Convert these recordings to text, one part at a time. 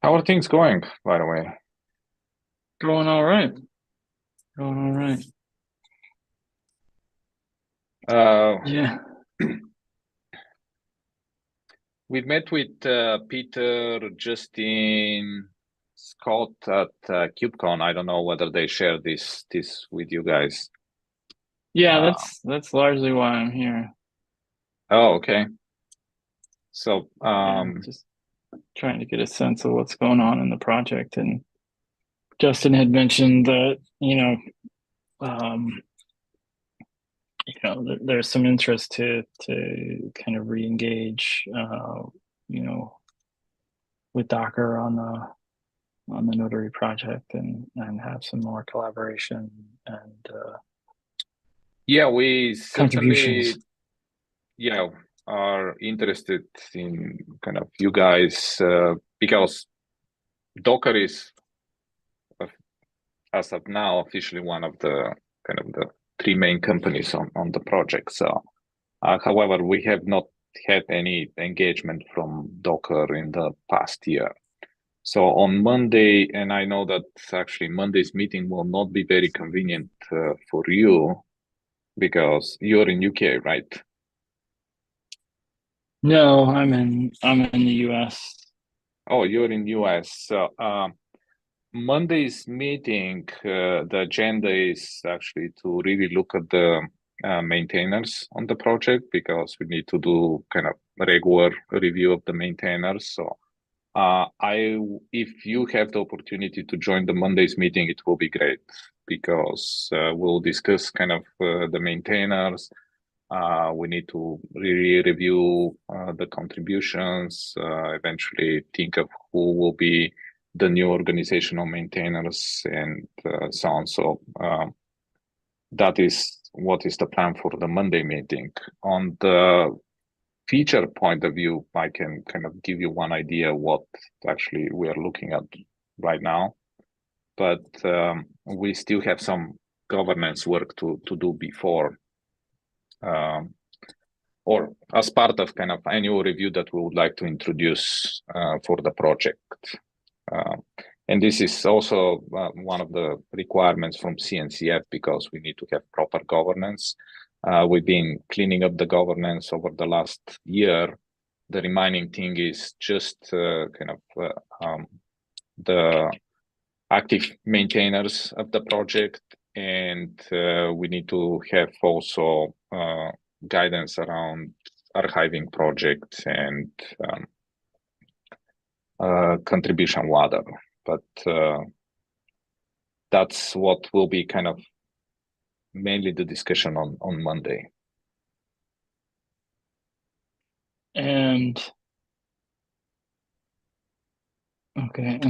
How are things going, by the way? Going all right. Going all right. Uh, Yeah. we met with Peter, Justin, Scott at KubeCon. I don't know whether they share this with you guys. Yeah, Uh, that's largely why I'm here. oh, okay. So, Yeah, just trying to get a sense of what's going on in the project. And Justin had mentioned that, um, there's some interest to kind of re-engage you know, with Docker on the Notary project and have some more collaboration and yeah, we contributions. certainly, yeah, are interested in kind of you guys because Docker is, uh, as of now, officially one of the kind of the three main companies on the project. So. However, we have not had any engagement from Docker in the past year. So on Monday, and I know that actually Monday's meeting will not be very convenient for you because you're in UK, right? No, I'm in the US. Oh, you're in US. So Monday's meeting, the agenda is actually to really look at the maintainers on the project because we need to do kind of regular review of the maintainers. So if you have the opportunity to join the Monday's meeting, it will be great because we'll discuss kind of the maintainers. We need to really review the contributions, eventually think of who will be the new organizational maintainers and so on. So that is what is the plan for the Monday meeting. On the feature point of view, I can kind of give you one idea what actually we are looking at right now, but we still have some governance work to do before um, or as part of kind of annual review that we would like to introduce for the project. Uh, and this is also one of the requirements from CNCF because we need to have proper governance. We've been cleaning up the governance over the last year. The remaining thing is just kind of the active maintainers of the project, and we need to have also guidance around archiving projects and contribution ladder. But that's what will be kind of mainly the discussion on Monday. And okay,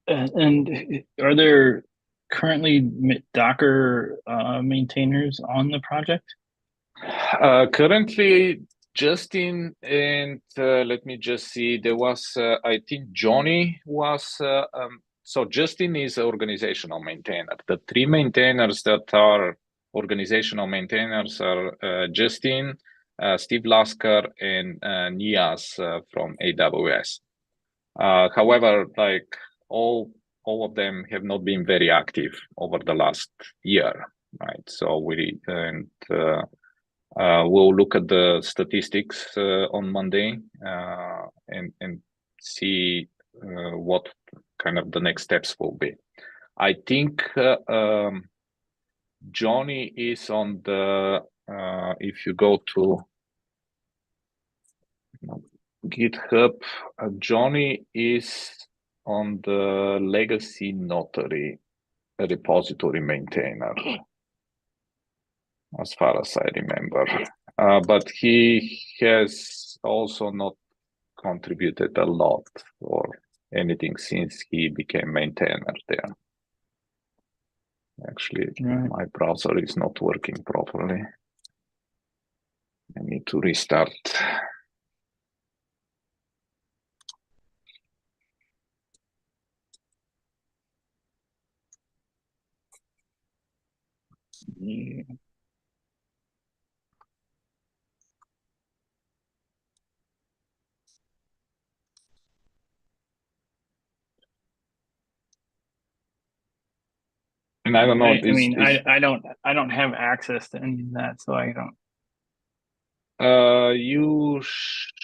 and are there currently Docker maintainers on the project? Currently, Justin and let me just see. There was, I think, Johnny was. So Justin is organizational maintainer. The three maintainers that are organizational maintainers are Justin, Steve Lasker, and Nias from AWS. However, like all of them have not been very active over the last year, right? So we and we'll look at the statistics on Monday and see what kind of the next steps will be. I think Johnny is on the if you go to GitHub, Johnny is on the legacy notary repository maintainer, as far as I remember. But he has also not contributed a lot or anything since he became maintainer there. Actually, Right. my browser is not working properly. I need to restart. Yeah. And I don't know, I is mean, I don't have access to any of that, so I don't you should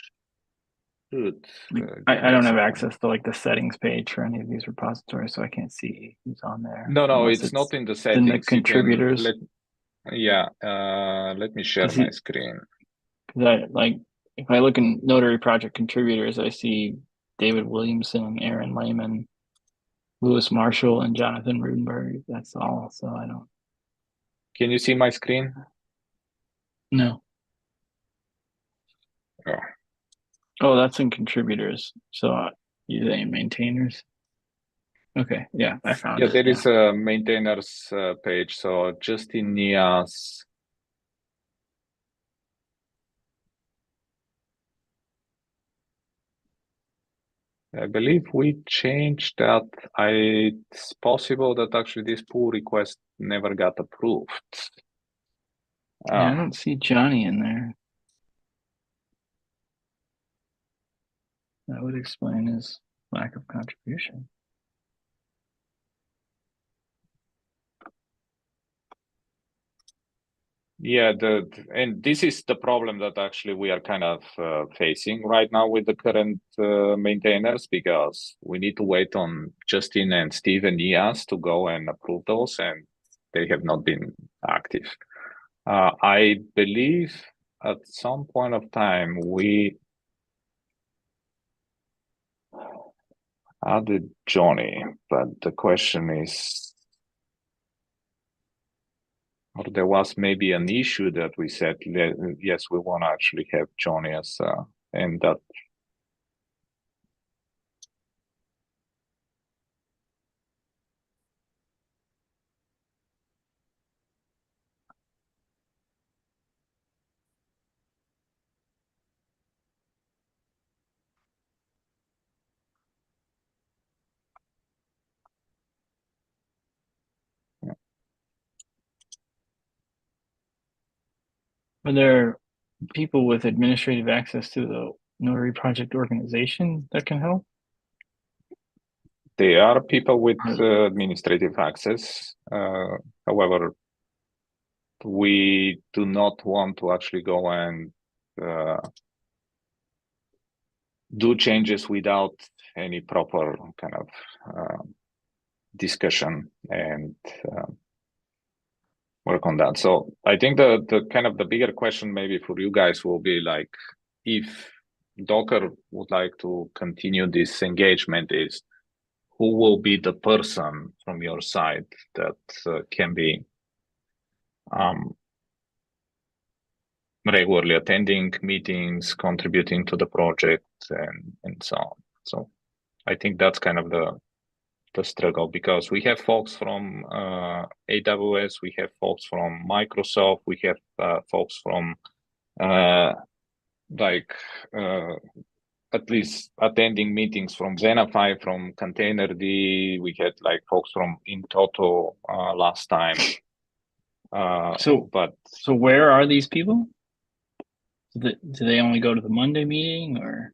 give I me a don't have second. access to like the settings page for any of these repositories, so I can't see who's on there No, no, unless it's not it's in the in the settings. You can contributors. let me share Because my screen. I like if I look in Notary Project contributors, I see David Williamson, Aaron Lehman, Lewis Marshall, and Jonathan Rudenberg. That's all. So I don't Can you see my screen? know. Oh. Oh, that's in contributors. So you say maintainers. Okay, yeah, I found Yeah, it. there Yeah. is a maintainers page. So just in NIAS, I believe we changed that. It's possible that actually this pull request never got approved. Yeah, I Ah, don't see Johnny in there. That would explain his lack of contribution. yeah, and this is the problem that actually we are kind of facing right now with the current maintainers, because we need to wait on Justin and Steve and Nias to go and approve those, and they have not been active. I believe at some point of time we added Johnny, but the question is, or there was maybe an issue that we said, yes, we want to actually have Johnny as, and that. Are there people with administrative access to the Notary Project organization that can help? They are people with Or- administrative access. However, we do not want to actually go and uh, do changes without any proper kind of discussion and work on that. So I think the kind of the bigger question maybe for you guys will be like, if Docker would like to continue this engagement, is who will be the person from your side that can be um, regularly attending meetings, contributing to the project, and so on. So I think that's kind of the struggle, because we have folks from AWS, we have folks from Microsoft, we have folks from uh, like at least attending meetings from Zenify, from Containerd. We had like folks from InToto last time. So, But so where are these people? Do they only go to the Monday meeting, or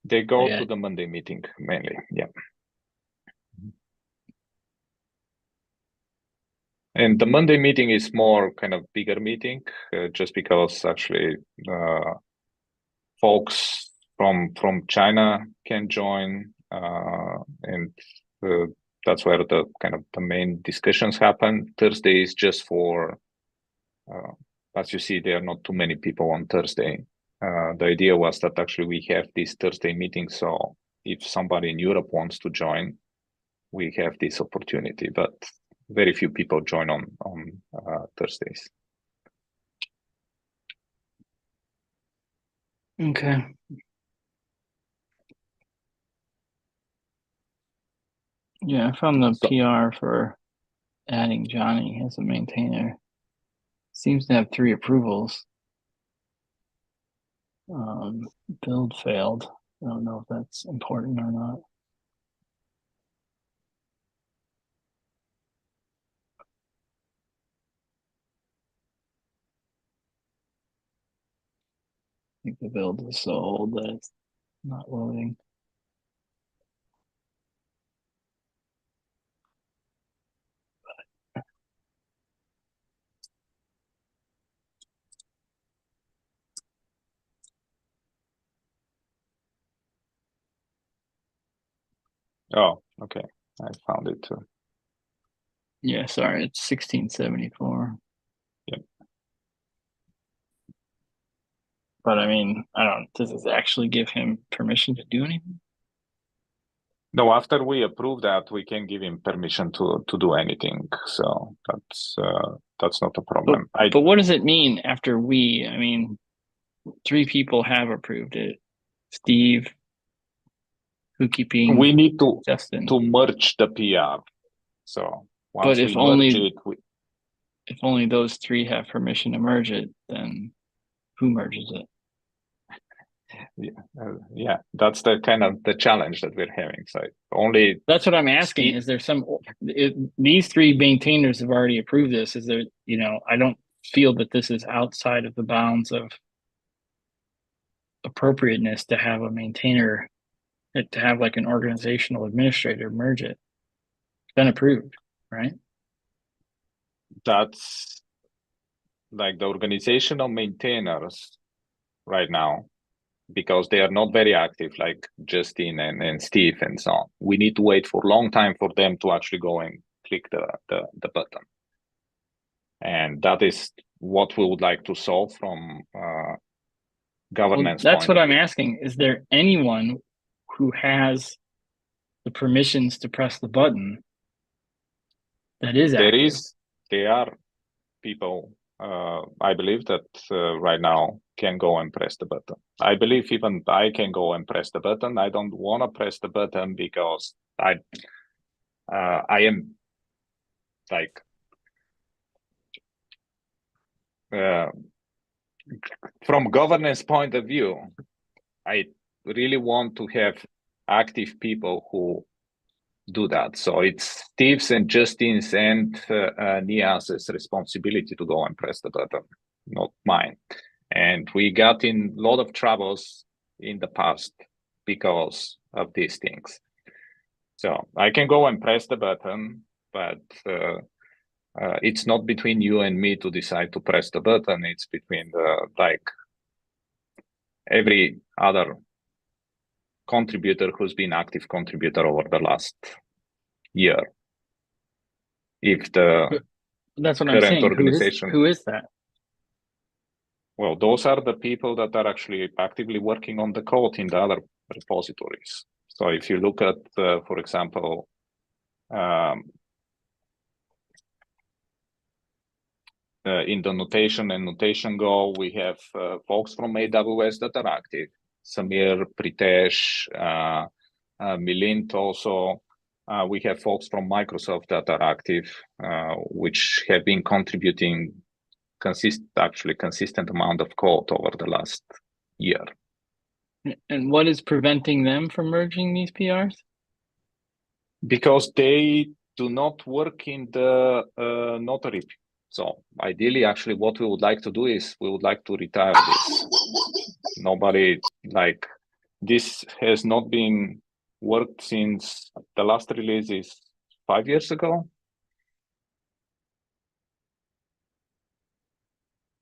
they go they to at? the Monday meeting mainly. Yeah. And the Monday meeting is more kind of bigger meeting, just because actually folks from China can join, and uh, that's where the kind of the main discussions happen. Thursday is just for, as you see, there are not too many people on Thursday. The idea was that actually we have this Thursday meeting, so if somebody in Europe wants to join, we have this opportunity, but very few people join on Thursdays. Okay. Yeah, I found the So PR for adding Johnny as a maintainer. Seems to have 3 approvals. Um, Build failed. I don't know if that's important or not. I think the build is so old that it's not loading. Oh, okay. I found it too. Yeah, sorry, it's 1674. Yep. But I mean, I don't. Does this actually give him permission to do anything? No, after we approve that, we can give him permission to do anything. So that's not a problem. But what does it mean after we? I mean, three people have approved it. Steve, Housekeeping, we need Justin. to merge the PR. So But once we merge it, if only those three have permission to merge it, then who merges it? yeah, that's the kind of the challenge that we're having. So only that's what I'm asking. Steve, Is there these three maintainers have already approved this? Is there, I don't feel that this is outside of the bounds of appropriateness to have a maintainer, to have like an organizational administrator merge it. It's been approved, right? that's like the organizational maintainers right now, because they are not very active, like Justin and Steve and so on. We need to wait for a long time for them to actually go and click the button. And that is what we would like to solve from governance that's point what of I'm view. asking. Is there anyone who has the permissions to press the button that is active? There are people, I believe that right now can go and press the button. I believe even I can go and press the button. I don't want to press the button because I am like from governance point of view, I really want to have active people who do that. So it's Steve's and Justin's and Nias's responsibility to go and press the button, not mine. And we got in a lot of troubles in the past because of these things. So I can go and press the button, but it's not between you and me to decide to press the button. It's between every other contributor who's been active contributor over the last year. If the That's what I'm current saying. organization, Who is that? well, those are the people that are actually actively working on the code in the other repositories. So if you look at, for example, in the notation and notation go, we have folks from AWS that are active. Samir, Pritesh, Milind also. We have folks from Microsoft that are active, which have been contributing consistent amount of code over the last year. And what is preventing them from merging these PRs? Because they do not work in the Notary. So ideally, actually, what we would like to do is we would like to retire this. Nobody, like, this has not been worked since the last release is 5 years ago.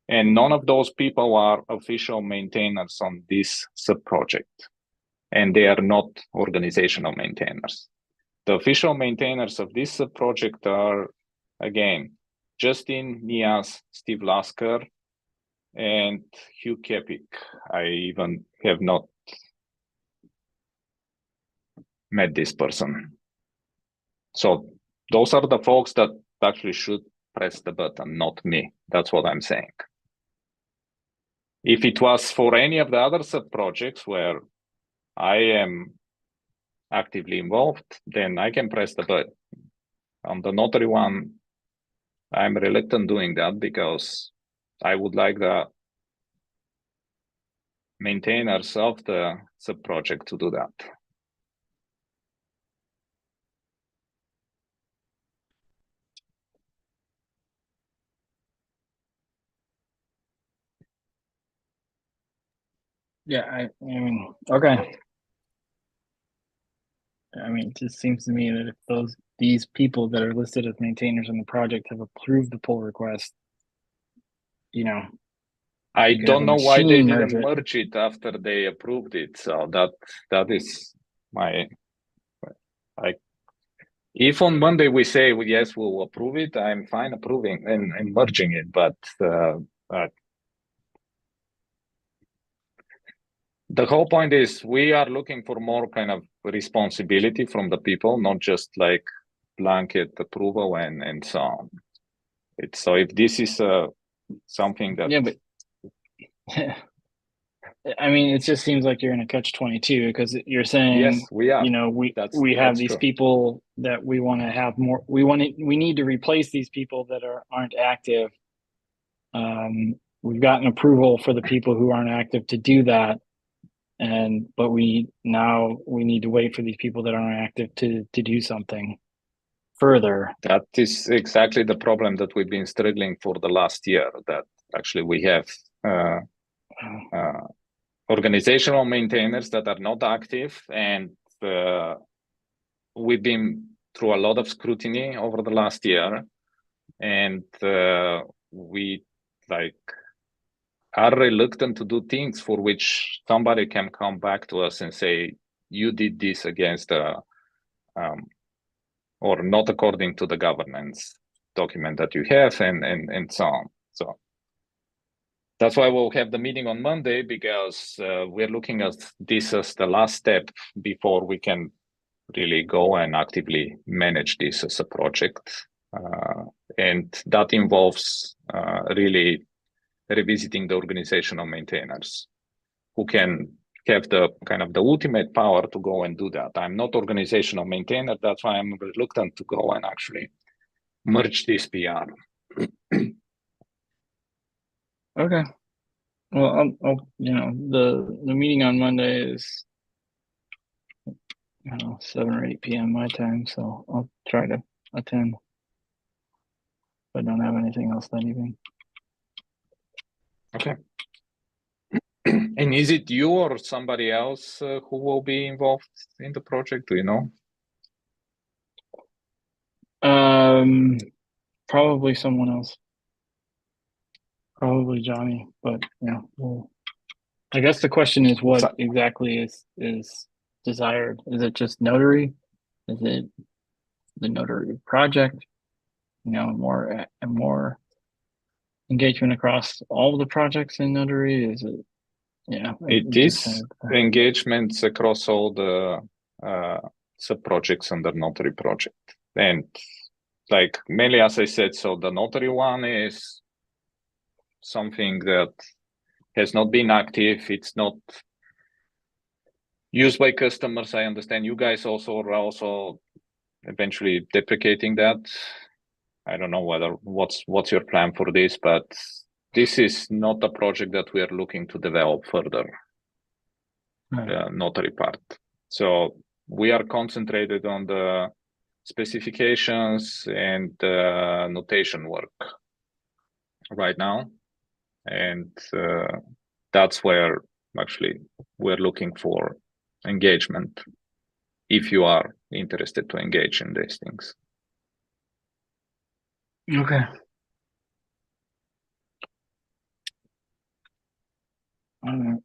And none of those people are official maintainers on this sub-project. And they are not organizational maintainers. The official maintainers of this sub-project are, again, Justin, Nias, Steve Lasker, and Hugh Kepik. I even have not met this person. So those are the folks that actually should press the button, not me. That's what I'm saying. If it was for any of the other sub-projects where I am actively involved, then I can press the button. On the Notary one, I'm reluctant doing that because I would like the maintainers of the sub-project to do that. Yeah, I mean, okay. I mean, it just seems to me that if these people that are listed as maintainers on the project have approved the pull request, I you could have don't a know why they machine merge didn't it. merge it after they approved it. So that is my. if on Monday we say, well, yes, we'll approve it, I'm fine approving and merging it, but the whole point is we are looking for more kind of responsibility from the people, not just like blanket approval and so on. So if this is something that Yeah, but I mean, it just seems like you're in a catch-22 because you're saying, yes, we are. We have these true. people that we want to have more. We need to replace these people that aren't active. We've gotten approval for the people who aren't active to do that, but we need to wait for these people that aren't active to do something further. That is exactly the problem that we've been struggling for the last year. That actually we have organizational maintainers that are not active, and we've been through a lot of scrutiny over the last year, and we are reluctant to do things for which somebody can come back to us and say, you did this against or not according to the governance document that you have, and so on. So that's why we'll have the meeting on Monday, because we're looking at this as the last step before we can really go and actively manage this as a project. And that involves really revisiting the organizational maintainers who can have the kind of the ultimate power to go and do that. I'm not organizational maintainer. That's why I'm reluctant to go and actually merge this PR. Okay. Well, the meeting on Monday is 7 or 8 p.m. my time, so I'll try to attend. If I don't have anything else that evening. Okay. And is it you or somebody else who will be involved in the project? Do you know? Probably someone else. Probably Johnny, but yeah. Well, I guess the question is, what exactly is desired? Is it just Notary? Is it the Notary project? More engagement across all of the projects in Notary? Is it? Yeah, it is engagements across all the sub projects under Notary project, and like mainly, as I said, so the Notary one is something that has not been active. It's not used by customers. I understand you guys are also eventually deprecating that. I don't know what's your plan for this, but this is not a project that we are looking to develop further. Right. The Notary part. So we are concentrated on the specifications and notation work right now, and that's where actually we're looking for engagement if you are interested to engage in these things. Okay. All right.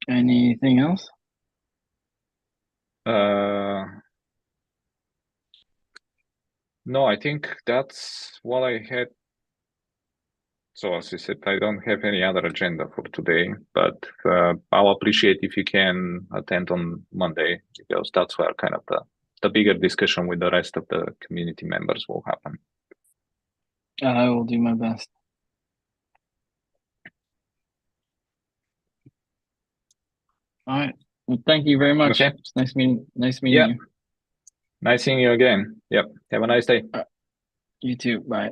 Anything else? No, I think that's what I had. So as I said, I don't have any other agenda for today, but I'll appreciate if you can attend on Monday, because that's where kind of the bigger discussion with the rest of the community members will happen. I will do my best. All right. Well, thank you very much. Okay. It's nice meeting you. Nice seeing you again. Yep. Have a nice day. You too. Bye.